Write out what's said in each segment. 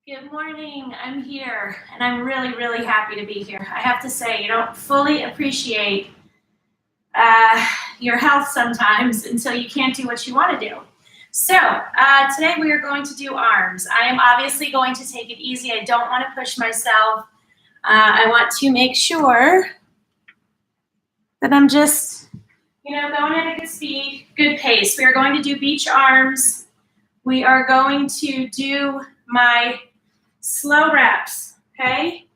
Good morning, I'm here, and I'm really, really happy to be here. I have to say, you don't fully appreciate your health sometimes until you can't do what you want to do. So today we are going to do arms. I am obviously going to take it easy. I don't want to push myself. I want to make sure that I'm just, going at a good speed, good pace. We are going to do beach arms. We are going to do my slow reps, okay?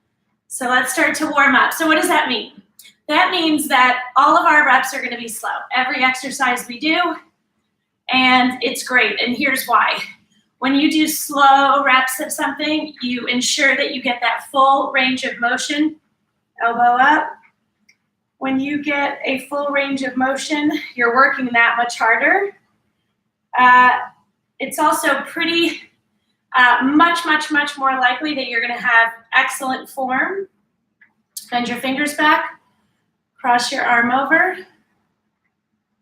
So let's start to warm up. So what does that mean? That means that all of our reps are going to be slow. Every exercise we do, and it's great. And here's why. When you do slow reps of something, you ensure that you get that full range of motion, elbow up. When you get a full range of motion, you're working that much harder. It's also pretty much more likely that you're going to have excellent form. Bend your fingers back, cross your arm over,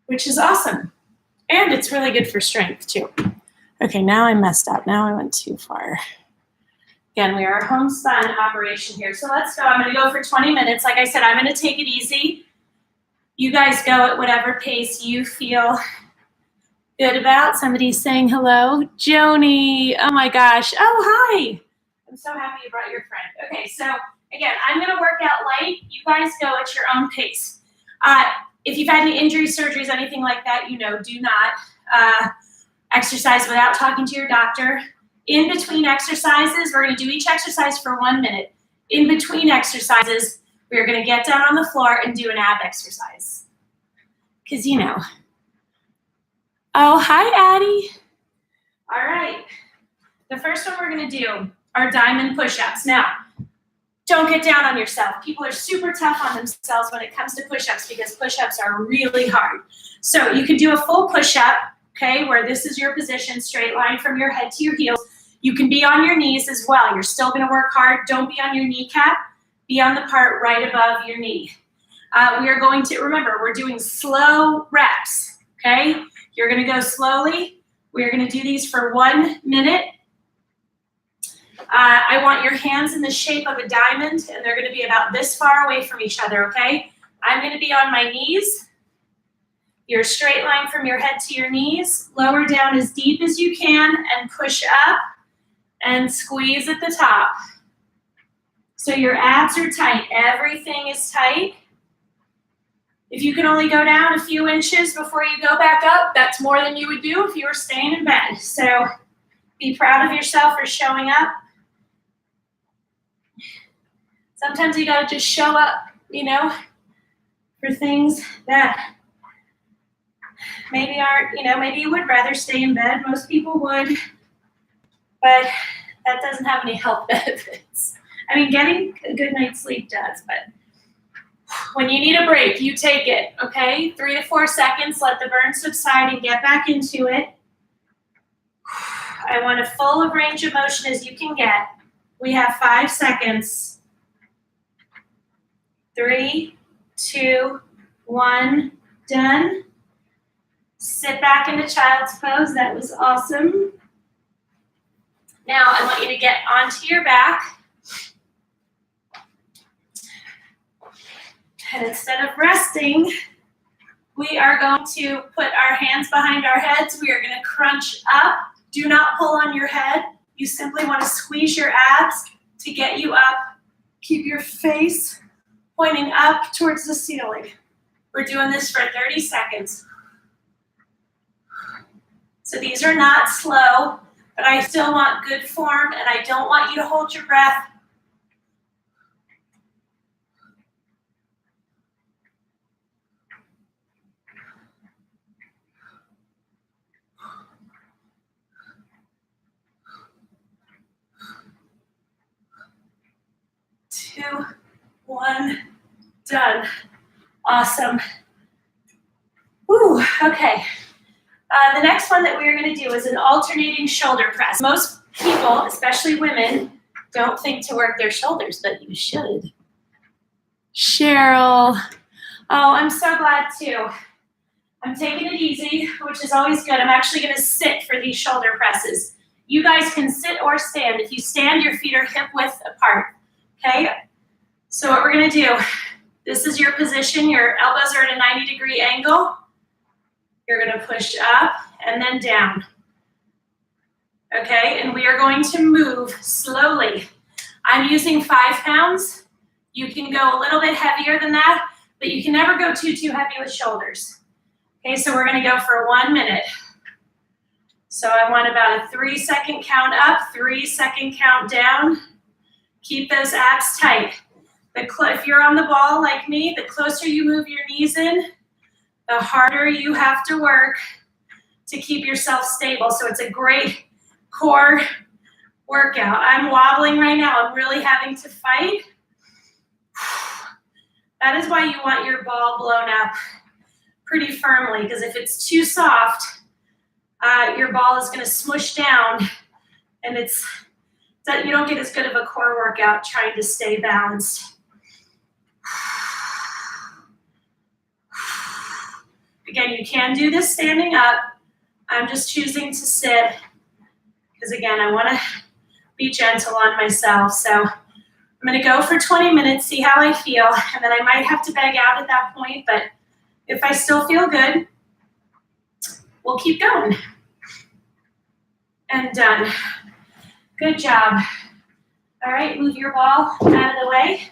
which is awesome. And it's really good for strength too. Okay, now I messed up. Now I went too far. Again, we are a homespun operation here. So let's go. I'm going to go for 20 minutes. Like I said, I'm going to take it easy. You guys go at whatever pace you feel good about. Somebody's saying hello. Joni, oh my gosh. Oh, hi. I'm so happy you brought your friend. Okay, so again, I'm going to work out light. You guys go at your own pace. If you've had any injuries, surgeries, anything like that, do not exercise without talking to your doctor. In between exercises, we're going to do each exercise for 1 minute. In between exercises, we're going to get down on the floor and do an ab exercise. Because Oh, hi, Addie. All right. The first one we're going to do are diamond push-ups. Now, don't get down on yourself. People are super tough on themselves when it comes to push-ups because push-ups are really hard. So you can do a full push-up, okay, where this is your position, straight line from your head to your heels. You can be on your knees as well. You're still going to work hard. Don't be on your kneecap. Be on the part right above your knee. We are going to, remember, we're doing slow reps, okay? You're going to go slowly. We're going to do these for 1 minute. I want your hands in the shape of a diamond, and they're going to be about this far away from each other, okay? I'm going to be on my knees. Your straight line from your head to your knees. Lower down as deep as you can and push up and squeeze at the top. So your abs are tight. Everything is tight. If you can only go down a few inches before you go back up, that's more than you would do if you were staying in bed. So be proud of yourself for showing up. Sometimes you gotta just show up, for things that maybe aren't, maybe you would rather stay in bed. Most people would, but that doesn't have any health benefits. I mean, getting a good night's sleep does, but when you need a break, you take it, okay? 3 to 4 seconds, let the burn subside and get back into it. I want as full of range of motion as you can get. We have 5 seconds. 3, 2, 1, done. Sit back into child's pose. That was awesome. Now I want you to get onto your back. And instead of resting, we are going to put our hands behind our heads. We are going to crunch up. Do not pull on your head. You simply want to squeeze your abs to get you up. Keep your face pointing up towards the ceiling. We're doing this for 30 seconds. So these are not slow, but I still want good form, and I don't want you to hold your breath. Two, 1, done. Awesome. Woo, okay. The next one that we're going to do is an alternating shoulder press. Most people, especially women, don't think to work their shoulders, but you should. Cheryl. Oh, I'm so glad too. I'm taking it easy, which is always good. I'm actually going to sit for these shoulder presses. You guys can sit or stand. If you stand, your feet are hip width apart, okay? So what we're gonna do, this is your position. Your elbows are at a 90-degree angle. You're gonna push up and then down, okay? And we are going to move slowly. I'm using 5 pounds. You can go a little bit heavier than that, but you can never go too heavy with shoulders. Okay, so we're gonna go for 1 minute. So I want about a 3-second count up, 3-second count down. Keep those abs tight. If you're on the ball like me, the closer you move your knees in, the harder you have to work to keep yourself stable. So it's a great core workout. I'm wobbling right now. I'm really having to fight. That is why you want your ball blown up pretty firmly, because if it's too soft, your ball is going to smush down, and you don't get as good of a core workout trying to stay balanced. Again, you can do this standing up. I'm just choosing to sit because, again, I want to be gentle on myself. So I'm going to go for 20 minutes, see how I feel, and then I might have to beg out at that point, but if I still feel good, we'll keep going. And done. Good job. All right, move your ball out of the way.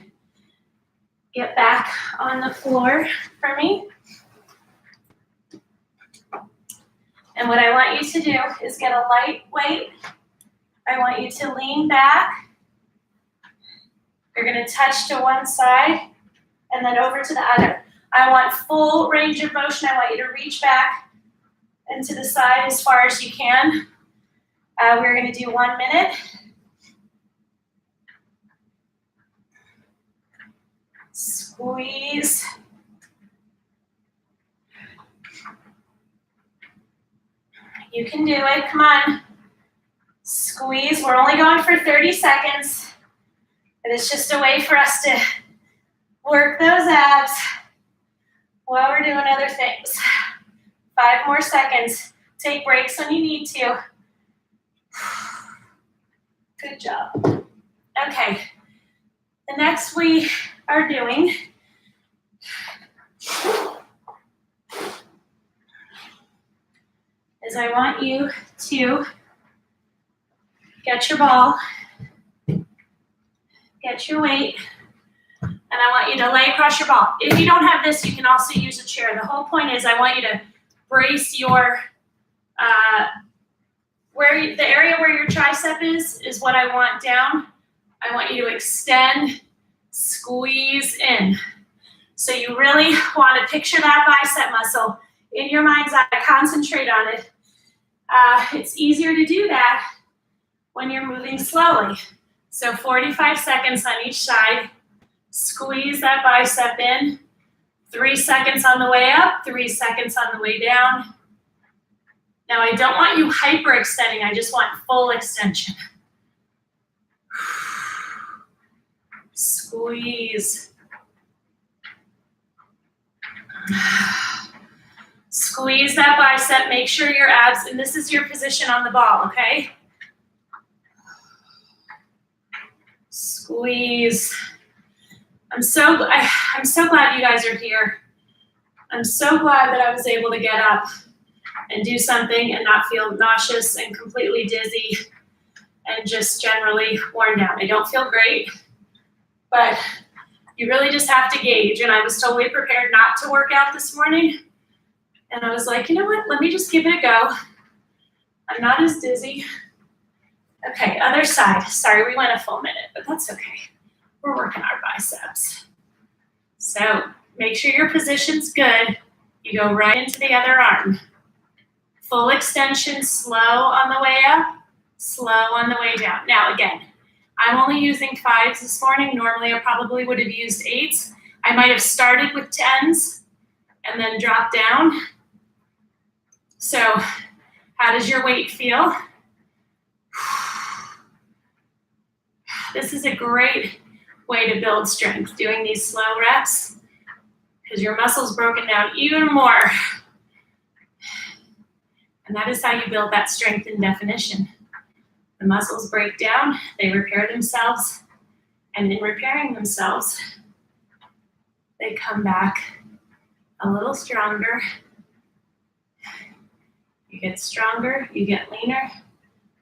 Get back on the floor for me. And what I want you to do is get a light weight. I want you to lean back. You're going to touch to one side and then over to the other. I want full range of motion. I want you to reach back and to the side as far as you can. We're going to do 1 minute. Squeeze. You can do it. Come on. Squeeze. We're only going for 30 seconds. And it's just a way for us to work those abs while we're doing other things. 5 more seconds. Take breaks when you need to. Good job. Okay. The next we are doing is I want you to get your ball, get your weight, and I want you to lay across your ball. If you don't have this, you can also use a chair. The whole point is I want you to brace your the area where your tricep is what I want down. I want you to extend, squeeze in. So you really want to picture that bicep muscle in your mind's eye. Concentrate on it. It's easier to do that when you're moving slowly. So 45 seconds on each side. Squeeze that bicep in. 3 seconds on the way up, 3 seconds on the way down. Now, I don't want you hyperextending. I just want full extension. Squeeze. Squeeze that bicep. Make sure your abs, and this is your position on the ball, okay? Squeeze. I'm so glad you guys are here. I'm so glad that I was able to get up and do something and not feel nauseous and completely dizzy and just generally worn down. I don't feel great, but you really just have to gauge. And I was totally prepared not to work out this morning. And I was like, you know what? Let me just give it a go. I'm not as dizzy. Okay, other side. Sorry, we went a full minute, but that's okay. We're working our biceps. So make sure your position's good. You go right into the other arm. Full extension, slow on the way up, slow on the way down. Now again, I'm only using 5s this morning. Normally I probably would have used 8s. I might have started with 10s and then dropped down. So how does your weight feel? This is a great way to build strength, doing these slow reps, because your muscle's broken down even more. And that is how you build that strength and definition. The muscles break down, they repair themselves, and in repairing themselves, they come back a little stronger. You get stronger, you get leaner,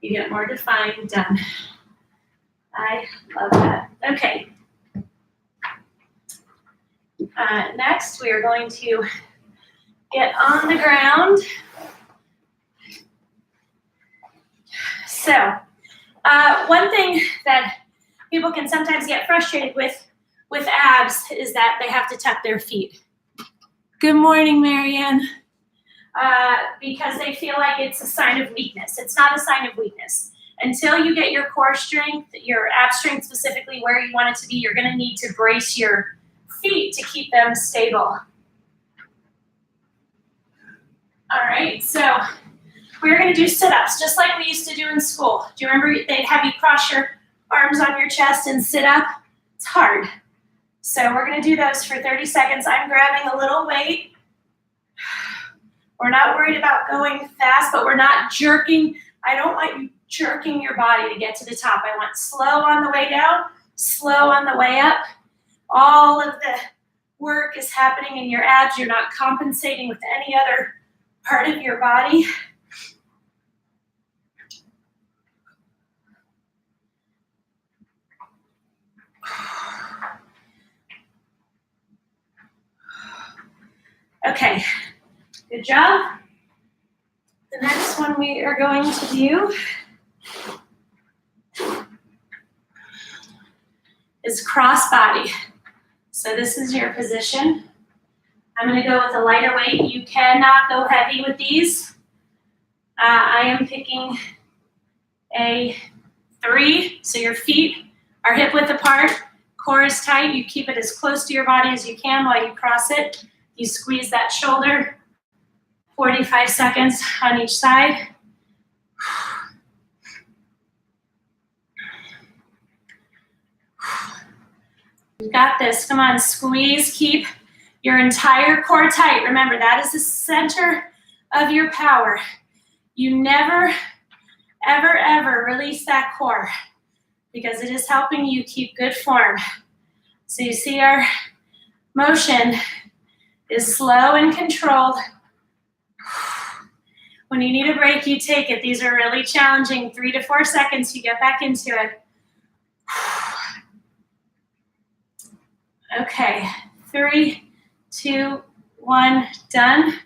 you get more defined. Done. I love that. Okay. Next, we are going to get on the ground. So, one thing that people can sometimes get frustrated with abs is that they have to tuck their feet. Good morning, Marianne. Because they feel like it's a sign of weakness. It's not a sign of weakness. Until you get your core strength, your ab strength specifically where you want it to be, you're going to need to brace your feet to keep them stable. All right, so we're going to do sit-ups just like we used to do in school. Do you remember they'd have you cross your arms on your chest and sit up? It's hard. So we're going to do those for 30 seconds. I'm grabbing a little weight. We're not worried about going fast, but we're not jerking. I don't want you jerking your body to get to the top. I want slow on the way down, slow on the way up. All of the work is happening in your abs. You're not compensating with any other part of your body. Okay, good job. The next one we are going to do is cross body. So this is your position. I'm going to go with a lighter weight. You cannot go heavy with these. I am picking a 3, so your feet are hip width apart, core is tight. You keep it as close to your body as you can while you cross it. You squeeze that shoulder, 45 seconds on each side. You got this. Come on, squeeze. Keep your entire core tight. Remember, that is the center of your power. You never, ever, ever release that core because it is helping you keep good form. So you see our motion is slow and controlled. When you need a break, you take it. These are really challenging. 3 to 4 seconds, you get back into it. Okay, 3, 2, 1, done.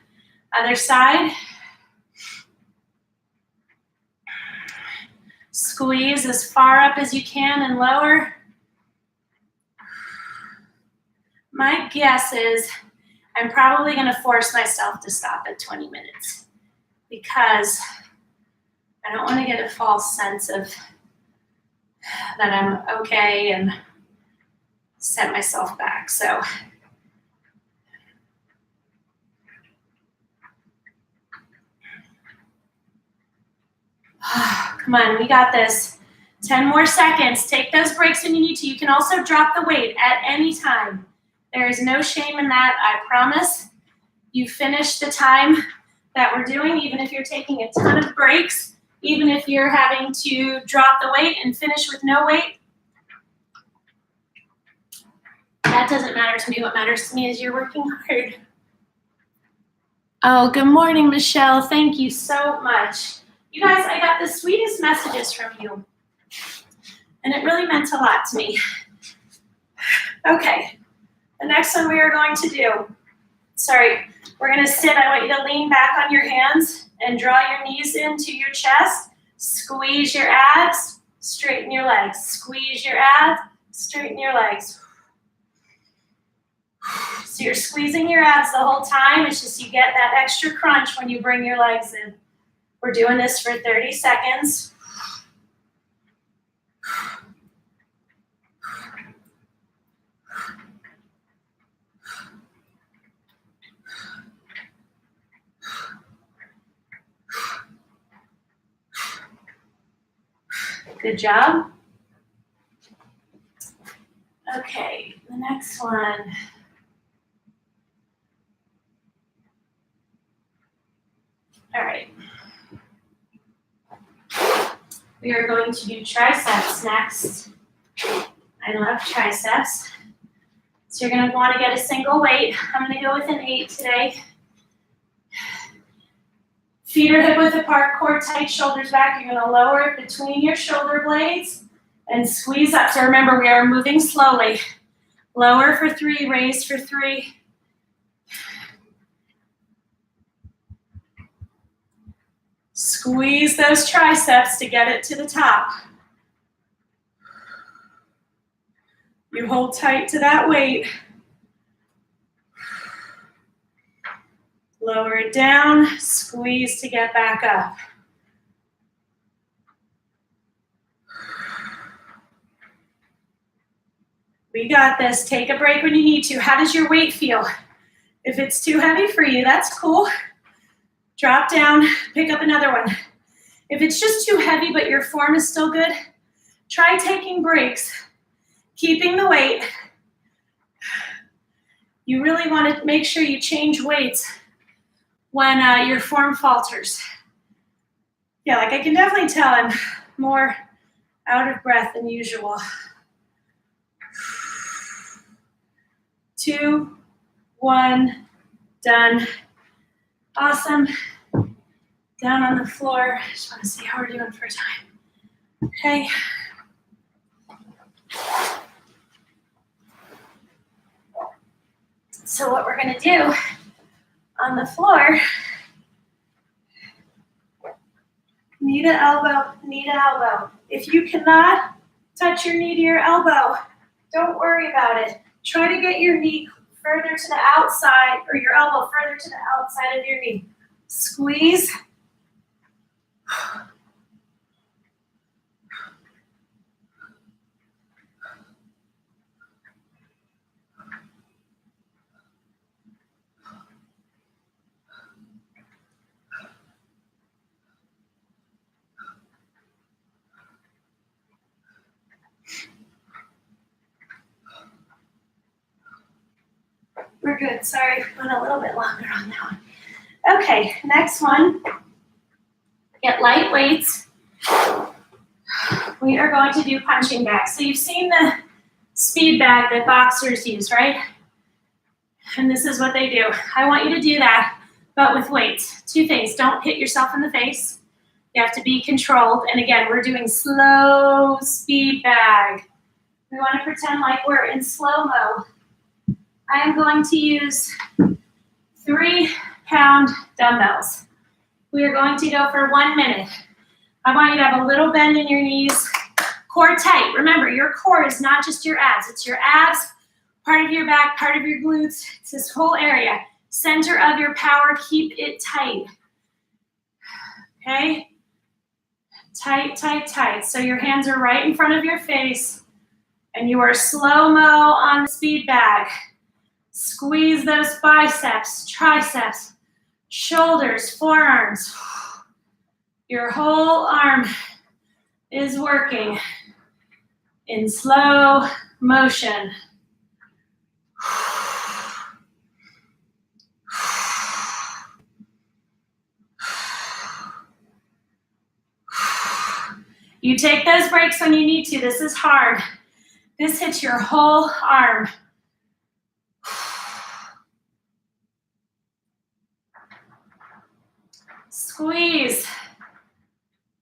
Other side. Squeeze as far up as you can and lower. My guess is I'm probably going to force myself to stop at 20 minutes because I don't want to get a false sense of that I'm okay and set myself back. So come on, we got this. 10 more seconds. Take those breaks when you need to. You can also drop the weight at any time. There is no shame in that, I promise. You finish the time that we're doing, even if you're taking a ton of breaks, even if you're having to drop the weight and finish with no weight. That doesn't matter to me. What matters to me is you're working hard. Oh, good morning, Michelle. Thank you so much. You guys, I got the sweetest messages from you, and it really meant a lot to me. Okay, the next one we are going to do, we're going to sit. I want you to lean back on your hands and draw your knees into your chest. Squeeze your abs, straighten your legs. Squeeze your abs, straighten your legs. So you're squeezing your abs the whole time. It's just you get that extra crunch when you bring your legs in. We're doing this for 30 seconds. Good job. Okay, the next one. All right. We are going to do triceps next. I love triceps. So you're going to want to get a single weight. I'm going to go with an 8 today. Feet are hip width apart, core tight, shoulders back. You're going to lower it between your shoulder blades and squeeze up. So remember, we are moving slowly. Lower for 3, raise for 3. Squeeze those triceps to get it to the top. You hold tight to that weight. Lower it down, squeeze to get back up. We got this. Take a break when you need to. How does your weight feel? If it's too heavy for you, that's cool. Drop down, pick up another one. If it's just too heavy but your form is still good, try taking breaks, keeping the weight. You really want to make sure you change weights when your form falters. Yeah, like I can definitely tell I'm more out of breath than usual. 2, 1, done. Awesome. Down on the floor. Just want to see how we're doing for time. Okay. So what we're going to do on the floor, knee to elbow, knee to elbow. If you cannot touch your knee to your elbow, don't worry about it. Try to get your knee further to the outside, or your elbow further to the outside of your knee. Squeeze. We're good. Sorry, went a little bit longer on that one. Okay, next one. Get light weights. We are going to do punching bags. So you've seen the speed bag that boxers use, right? And this is what they do. I want you to do that, but with weights. 2 things. Don't hit yourself in the face. You have to be controlled. And again, we're doing slow speed bag. We want to pretend like we're in slow-mo. I am going to use 3-pound dumbbells. We are going to go for 1 minute. I want you to have a little bend in your knees, core tight. Remember, your core is not just your abs. It's your abs, part of your back, part of your glutes. It's this whole area. Center of your power, keep it tight. Okay? Tight, tight, tight. So your hands are right in front of your face, and you are slow-mo on the speed bag. Squeeze those biceps, triceps, shoulders, forearms. Your whole arm is working in slow motion. You take those breaks when you need to. This is hard. This hits your whole arm. Squeeze.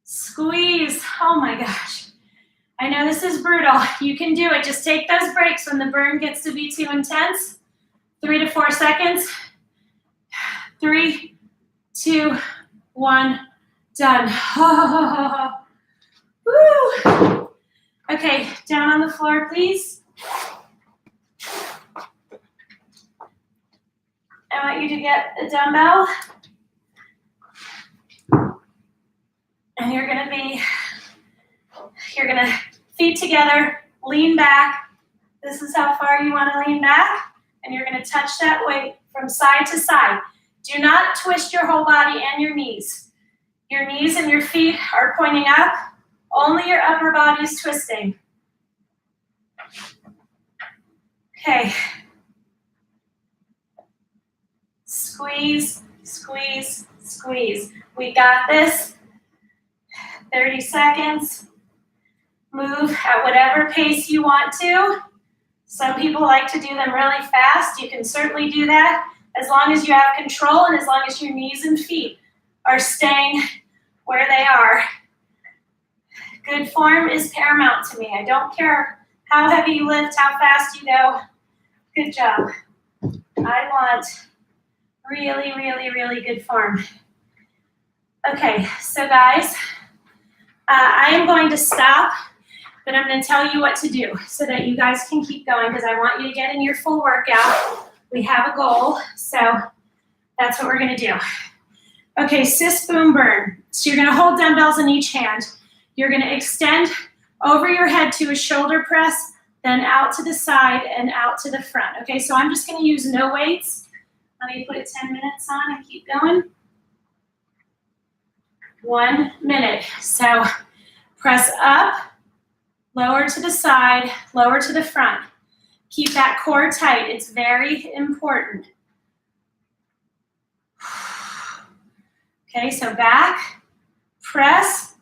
Squeeze. Oh my gosh. I know this is brutal. You can do it. Just take those breaks when the burn gets to be too intense. 3 to 4 seconds. 3, 2, 1, done. Woo. Okay, down on the floor, please. I want you to get a dumbbell. And you're gonna feet together, lean back. This is how far you wanna lean back. And you're gonna touch that weight from side to side. Do not twist your whole body and your knees. Your knees and your feet are pointing up. Only your upper body is twisting. Okay. Squeeze, squeeze, squeeze. We got this. 30 seconds. Move at whatever pace you want to. Some people like to do them really fast. You can certainly do that as long as you have control and as long as your knees and feet are staying where they are. Good form is paramount to me. I don't care how heavy you lift, how fast you go. Good job. I want really, really, really good form. Okay, so guys, I am going to stop, but I'm going to tell you what to do so that you guys can keep going because I want you to get in your full workout. We have a goal, so that's what we're going to do. Okay, sis boom burn. So you're going to hold dumbbells in each hand. You're going to extend over your head to a shoulder press, then out to the side and out to the front. Okay, so I'm just going to use no weights. Let me put 10 minutes on and keep going. 1 minute. So press up, lower to the side, lower to the front. Keep that core tight. It's very important. Okay, so back, press,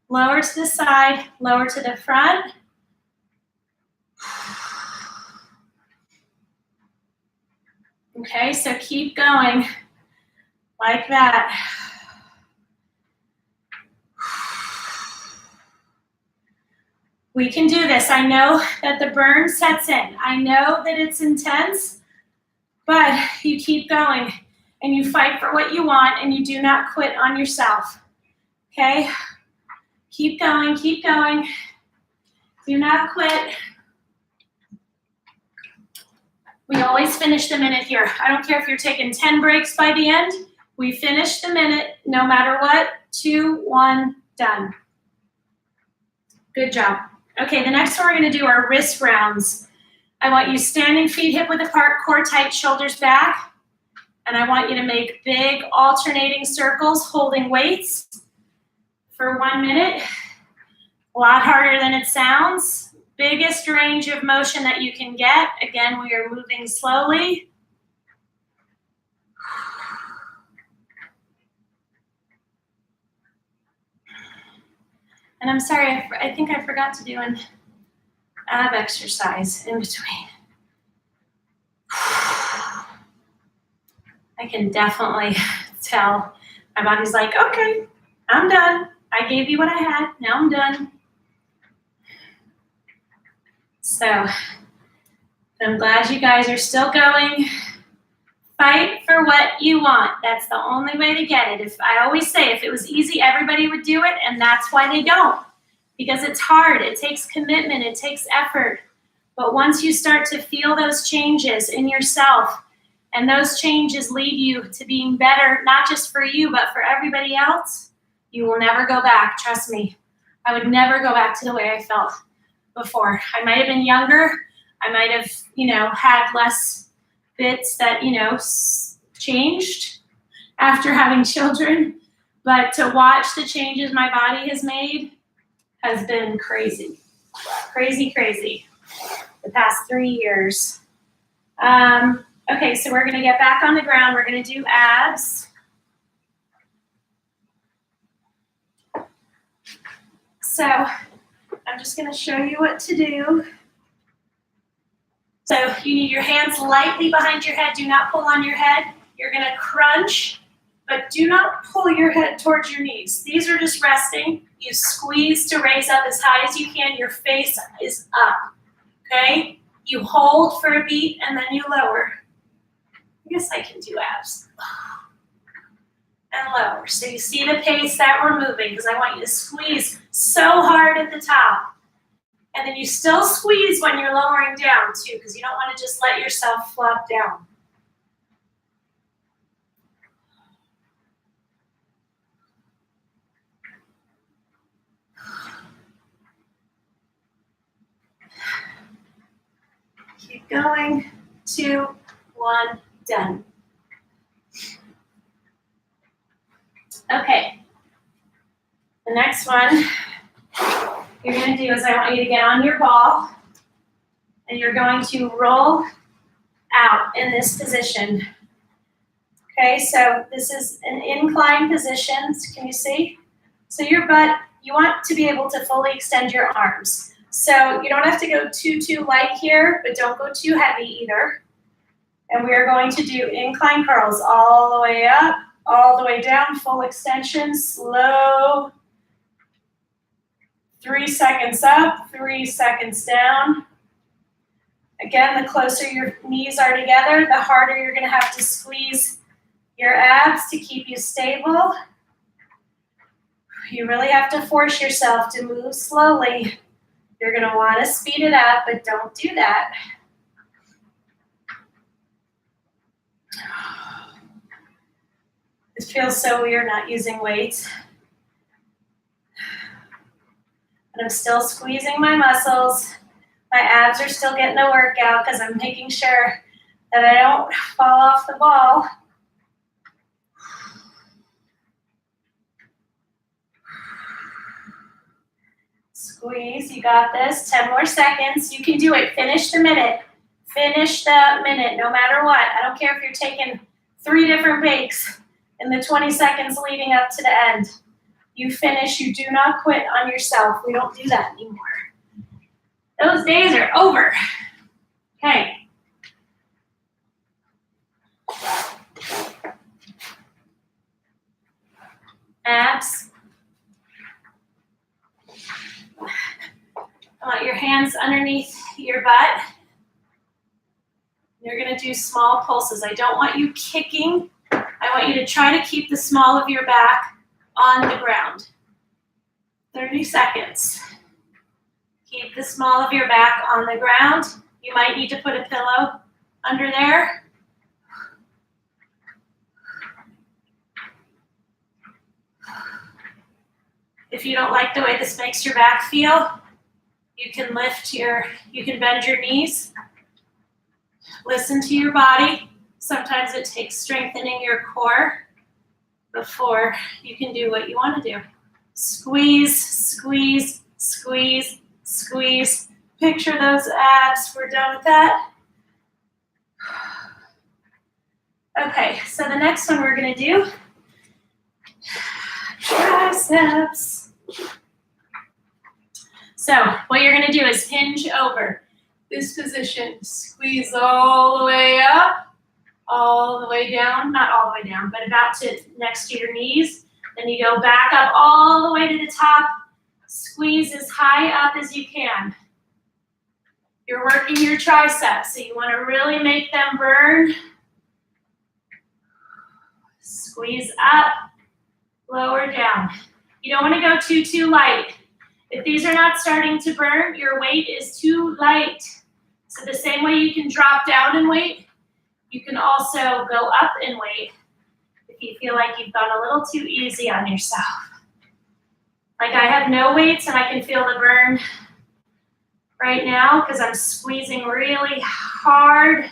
lower to the side, lower to the front. Okay, so keep going like that. We can do this. I know that the burn sets in. I know that it's intense, but you keep going and you fight for what you want and you do not quit on yourself. Okay? Keep going, keep going. Do not quit. We always finish the minute here. I don't care if you're taking 10 breaks by the end. We finish the minute no matter what. 2, 1, done. Good job. Okay, the next one we're going to do are wrist rounds. I want you standing feet hip width apart, core tight, shoulders back. And I want you to make big alternating circles holding weights for 1 minute. A lot harder than it sounds. Biggest range of motion that you can get. Again, we are moving slowly. And I'm sorry, I think I forgot to do an ab exercise in between. I can definitely tell my body's like, okay, I'm done. I gave you what I had, now I'm done. So I'm glad you guys are still going. Fight for what you want. That's the only way to get it. I always say, if it was easy, everybody would do it, and that's why they don't. Because it's hard, it takes commitment, it takes effort. But once you start to feel those changes in yourself, and those changes lead you to being better, not just for you, but for everybody else, you will never go back, trust me. I would never go back to the way I felt before. I might have been younger, I might have, had less bits that, changed after having children, but to watch the changes my body has made has been crazy. Crazy, crazy. The past 3 years. Okay, so we're gonna get back on the ground. We're gonna do abs. So I'm just gonna show you what to do. So you need your hands lightly behind your head. Do not pull on your head. You're going to crunch, but do not pull your head towards your knees. These are just resting. You squeeze to raise up as high as you can. Your face is up, okay? You hold for a beat, and then you lower. I guess I can do abs. And lower. So you see the pace that we're moving, because I want you to squeeze so hard at the top. And then you still squeeze when you're lowering down too, because you don't want to just let yourself flop down. Keep going. 2, 1, done. Okay. The next one you're going to do is I want you to get on your ball and you're going to roll out in this position. Okay, so this is an incline position. Can you see? So your butt, you want to be able to fully extend your arms. So you don't have to go too light here, but don't go too heavy either. And we are going to do incline curls all the way up, all the way down, full extension, slow. 3 seconds up, 3 seconds down. Again, the closer your knees are together, the harder you're gonna have to squeeze your abs to keep you stable. You really have to force yourself to move slowly. You're gonna wanna speed it up, but don't do that. It feels so weird not using weights. But I'm still squeezing my muscles. My abs are still getting a workout because I'm making sure that I don't fall off the ball. Squeeze, you got this. 10 more seconds. You can do it. Finish the minute. Finish the minute, no matter what. I don't care if you're taking 3 different breaks in the 20 seconds leading up to the end. You finish. You do not quit on yourself. We don't do that anymore. Those days are over. Okay. Abs. I want your hands underneath your butt. You're going to do small pulses. I don't want you kicking. I want you to try to keep the small of your back on the ground. 30 seconds. Keep the small of your back on the ground. You might need to put a pillow under there. If you don't like the way this makes your back feel, you can bend your knees. Listen to your body. Sometimes it takes strengthening your core before you can do what you want to do. Squeeze, squeeze, squeeze, squeeze. Picture those abs. We're done with that. Okay, so the next one we're going to do, triceps. So what you're going to do is hinge over. This position, squeeze all the way up, all the way down, not all the way down, but about to next to your knees. Then you go back up all the way to the top, squeeze as high up as you can. You're working your triceps, so you want to really make them burn. Squeeze up, lower down. You don't want to go too light. If these are not starting to burn, your weight is too light. So the same way you can drop down in weight, you can also go up in weight if you feel like you've gone a little too easy on yourself. Like I have no weights and I can feel the burn right now because I'm squeezing really hard.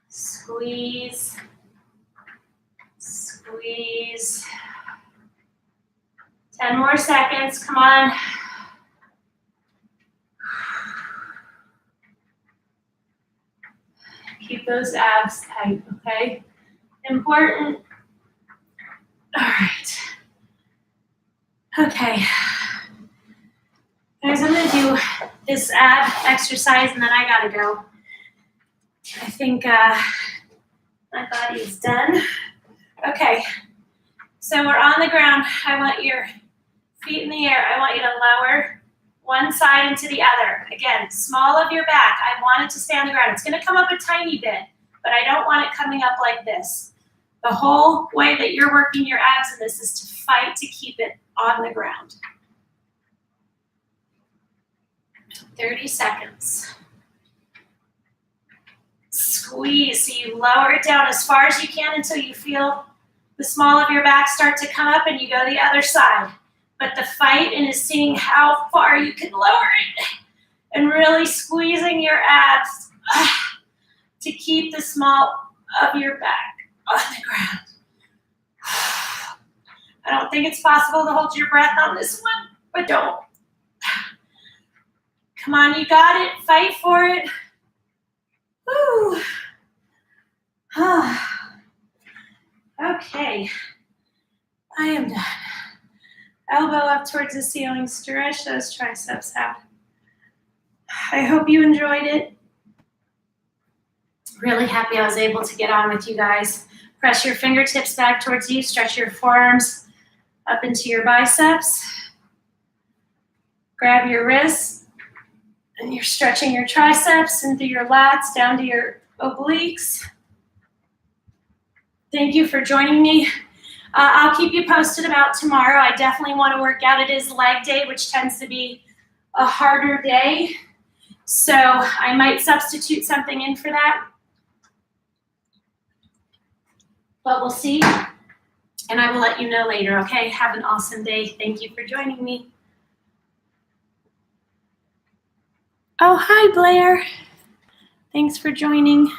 Squeeze, squeeze. 10 more seconds, come on. Keep those abs tight, okay? Important. All right. Okay. Guys, I'm gonna do this ab exercise and then I gotta go. I think my body is done. Okay, so we're on the ground. I want your feet in the air. I want you to lower one side into the other. Again, small of your back. I want it to stay on the ground. It's gonna come up a tiny bit, but I don't want it coming up like this. The whole way that you're working your abs in this is to fight to keep it on the ground. 30 seconds. Squeeze, so you lower it down as far as you can until you feel the small of your back start to come up and you go the other side. But the fight is seeing how far you can lower it and really squeezing your abs to keep the small of your back on the ground. I don't think it's possible to hold your breath on this one, but don't. Come on, you got it. Fight for it. Woo. Okay, I am done. Elbow up towards the ceiling, stretch those triceps out. I hope you enjoyed it. Really happy I was able to get on with you guys. Press your fingertips back towards you, stretch your forearms up into your biceps. Grab your wrists, and you're stretching your triceps into your lats, down to your obliques. Thank you for joining me. I'll keep you posted about tomorrow. I definitely want to work out. It is leg day, which tends to be a harder day. So I might substitute something in for that. But we'll see. And I will let you know later, okay? Have an awesome day. Thank you for joining me. Oh, hi, Blair. Thanks for joining.